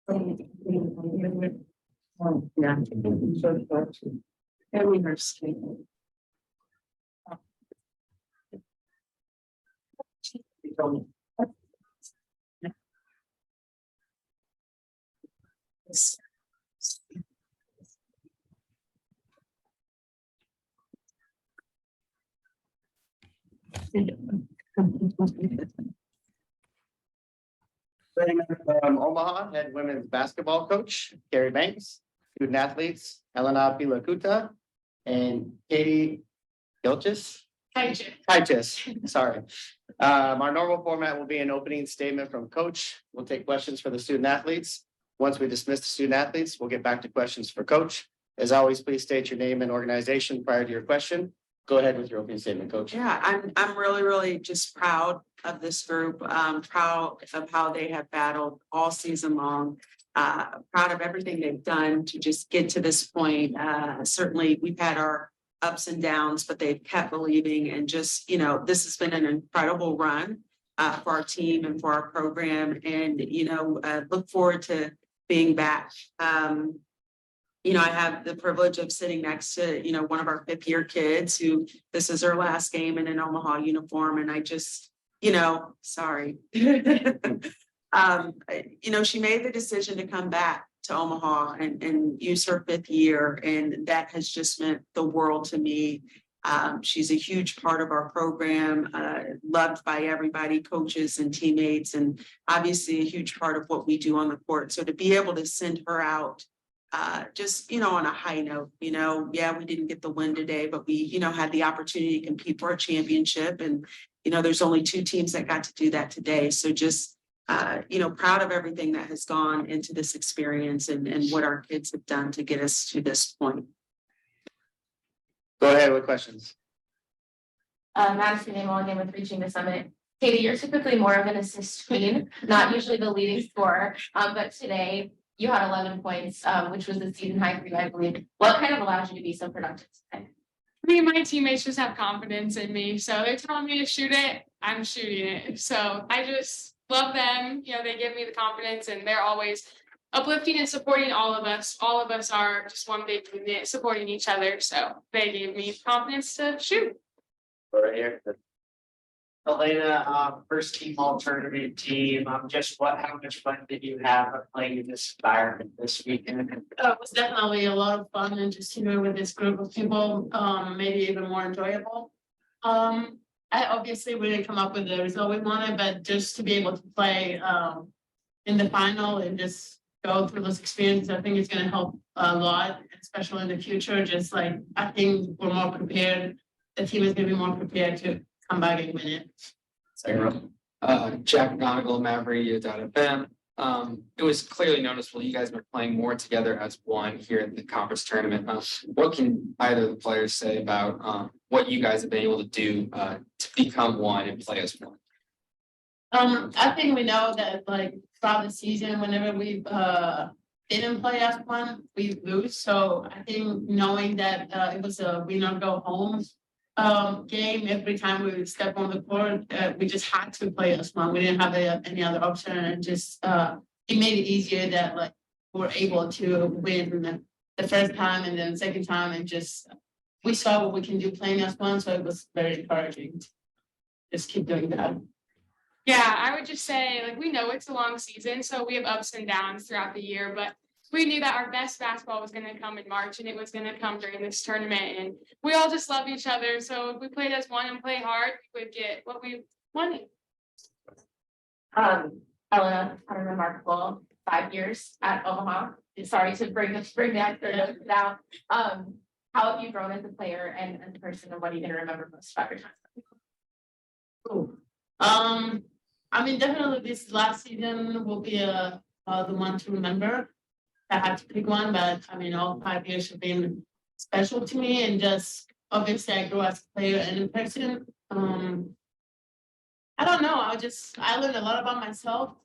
Yeah. And we are staying. From Omaha, head women's basketball coach, Carrie Banks, student athletes, Elena Pilakuta, and Katie Gilchis. Highchis, sorry. Our normal format will be an opening statement from coach. We'll take questions for the student athletes. Once we dismiss the student athletes, we'll get back to questions for coach. As always, please state your name and organization prior to your question. Go ahead with your opening statement, coach. Yeah, I'm really just proud of this group. Proud of how they have battled all season long. Proud of everything they've done to just get to this point. Certainly we've had our ups and downs, but they've kept believing, and just, this has been an incredible run for our team and for our program. And, look forward to being back. I have the privilege of sitting next to, one of our 5th-year kids who this is her last game in an Omaha uniform. And I just, sorry. She made the decision to come back to Omaha and use her 5th year. And that has just meant the world to me. She's a huge part of our program, loved by everybody, coaches and teammates, and obviously a huge part of what we do on the court. So to be able to send her out just, on a high note, yeah, we didn't get the win today, but we, had the opportunity to compete for a championship. And, there's only 2 teams that got to do that today. So just, proud of everything that has gone into this experience and what our kids have done to get us to this point. Go ahead with questions. Madison Amel again with Reaching the Summit. Katie, you're typically more of an assist queen, not usually the leading scorer, but today you had 11 points, which was the season high for you, I believe. What kind of allowed you to be so productive today? Me and my teammates just have confidence in me. So they're telling me to shoot it, I'm shooting it. So I just love them. They give me the confidence, and they're always uplifting and supporting all of us. All of us are just one big unit supporting each other. So they gave me confidence to shoot. Right here. Elena, first team all tournament team. How much fun did you have playing in this environment this weekend? It was definitely a lot of fun, and just with this group of people, maybe even more enjoyable. We didn't come up with the result we wanted, but just to be able to play in the final and just go through this experience, I think it's going to help a lot, especially in the future. Just like, I think we're more prepared. The team is going to be more prepared to come back and win it. Jack McGonigal, Maverick.fm. It was clearly noticeable you guys were playing more together as one here at the conference tournament. What can either of the players say about what you guys have been able to do to become one and play as one? I think we know that throughout the season, whenever we didn't play as one, we lose. So I think knowing that it was a win or go home game, every time we would step on the court, we just had to play as one. We didn't have any other option, and just it made it easier that we were able to win the first time and then the second time, and just we saw what we can do playing as one. So it was very encouraging. Just keep doing that. Yeah, I would just say, we know it's a long season, so we have ups and downs throughout the year, but we knew that our best basketball was going to come in March, and it was going to come during this tournament. And we all just love each other. So if we played as one and play hard, we would get what we wanted. Elena had a remarkable 5 years at Omaha. Sorry to bring that down. How have you grown as a player and as a person, and what are you going to remember most about your time? Definitely this last season will be the one to remember. I had to pick one, but all 5 years have been special to me, and just obviously I grew as a player and in person. I don't know. I learned a lot about myself,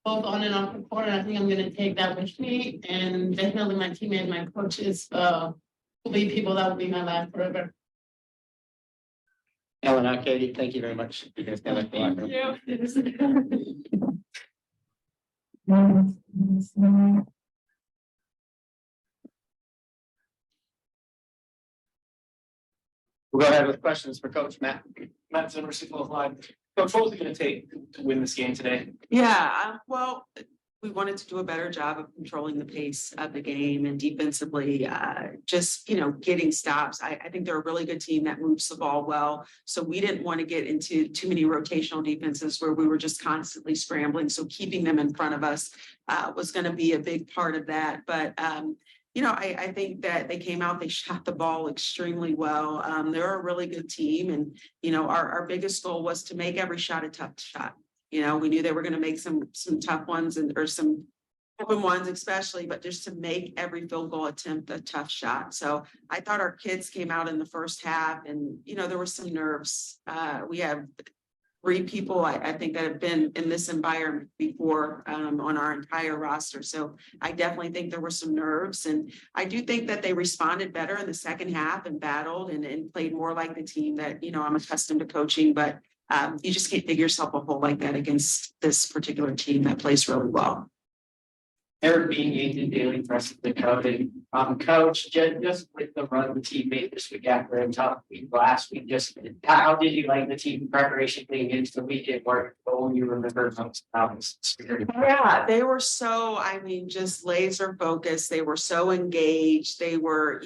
both on and off the court. And I think I'm going to take that with me, and definitely my teammates, my coaches will be people that will be in my life forever. Elena, Katie, thank you very much. You guys stand up. Thank you. We'll go ahead with questions for Coach Matt. Matt Zimmer, Signal Line. Coach, what was it gonna take to win this game today? Yeah, well, we wanted to do a better job of controlling the pace of the game and defensively, just, getting stops. I think they're a really good team that moves the ball well. So we didn't want to get into too many rotational defenses where we were just constantly scrambling. So keeping them in front of us was going to be a big part of that. But I think that they came out, they shot the ball extremely well. They're a really good team. And, our biggest goal was to make every shot a tough shot. We knew they were going to make some tough ones or some open ones especially, but just to make every field goal attempt a tough shot. So I thought our kids came out in the first half and, there were some nerves. We have 3 people, I think, that have been in this environment before on our entire roster. So I definitely think there were some nerves. And I do think that they responded better in the second half and battled and played more like the team that, I'm accustomed to coaching. But you just can't dig yourself a hole like that against this particular team that plays really well. Eric being Nathan Daly, press the code. Coach, just with the run the team made this week after a tough week last week, just how did you like the team preparation leading into the weekend? What will you remember most about this experience? Yeah, they were so, just laser focused. They were so engaged. They were,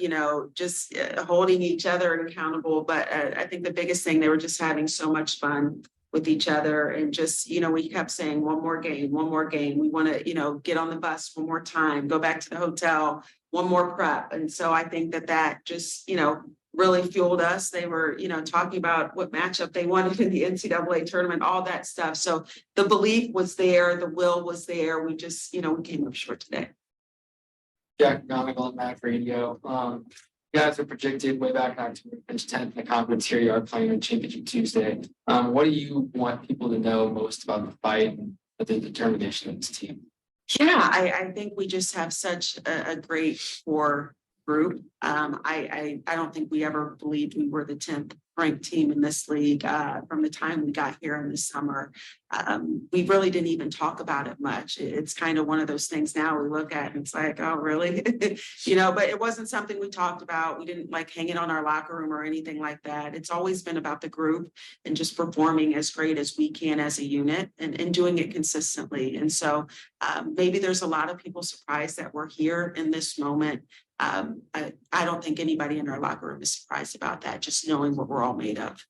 just holding each other accountable. But I think the biggest thing, they were just having so much fun with each other and just, we kept saying one more game. We want to, get on the bus one more time, go back to the hotel, one more prep. And so I think that just, really fueled us. They were, talking about what matchup they wanted in the NCAA tournament, all that stuff. So the belief was there, the will was there. We just, we came up short today. Jack McGonigal, Matt Radio. You guys are projected way back in October, finish 10th in the conference. Here you are playing in Championship Tuesday. What do you want people to know most about the fight and the determination of this team? Yeah, I think we just have such a great core group. I don't think we ever believed we were the 10th ranked team in this league from the time we got here in the summer. We really didn't even talk about it much. It's kind of one of those things now we look at and it's like, oh, really? But it wasn't something we talked about. We didn't like hang it on our locker room or anything like that. It's always been about the group and just performing as great as we can as a unit and doing it consistently. And so maybe there's a lot of people surprised that we're here in this moment. I don't think anybody in our locker room is surprised about that, just knowing what we're all made of.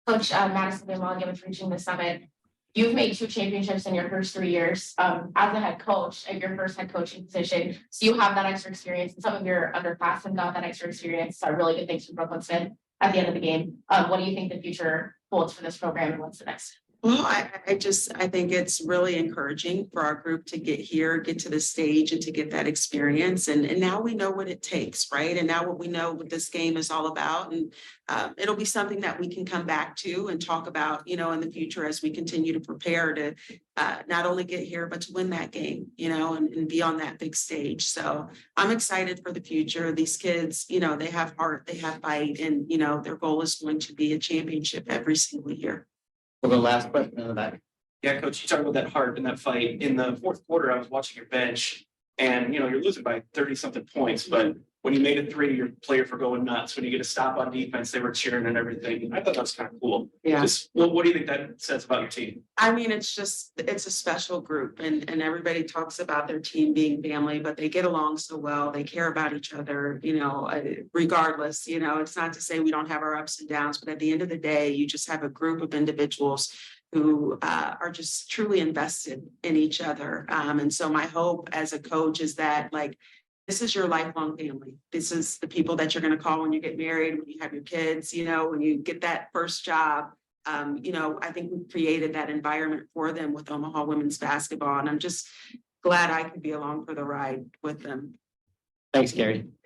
Coach Madison Demong, with reaching the summit. You've made 2 championships in your first 3 years as a head coach at your first head coaching position. So you have that extra experience, and some of your underclassmen got that extra experience. So really good things from Brooklyn Smith at the end of the game. What do you think the future holds for this program, and what's the next? Well, I think it's really encouraging for our group to get here, get to the stage and to get that experience. And now we know what it takes, right? And now we know what this game is all about. And it'll be something that we can come back to and talk about, in the future as we continue to prepare to not only get here, but to win that game, and be on that big stage. So I'm excited for the future. These kids, they have heart, they have fight, and, their goal is going to be a championship every single year. For the last question in the back. Yeah, coach, you talked about that heart and that fight. In the fourth quarter, I was watching your bench and, you're losing by 30 something points, but when you made a 3, your players were going nuts. When you get a stop on defense, they were cheering and everything. I thought that was kind of cool. Yeah. Just what do you think that says about your team? It's a special group and everybody talks about their team being family, but they get along so well. They care about each other, regardless, it's not to say we don't have our ups and downs, but at the end of the day, you just have a group of individuals who are just truly invested in each other. And so my hope as a coach is that this is your lifelong family. This is the people that you're going to call when you get married, when you have your kids, when you get that first job. I think we've created that environment for them with Omaha women's basketball. And I'm just glad I could be along for the ride with them. Thanks, Gary.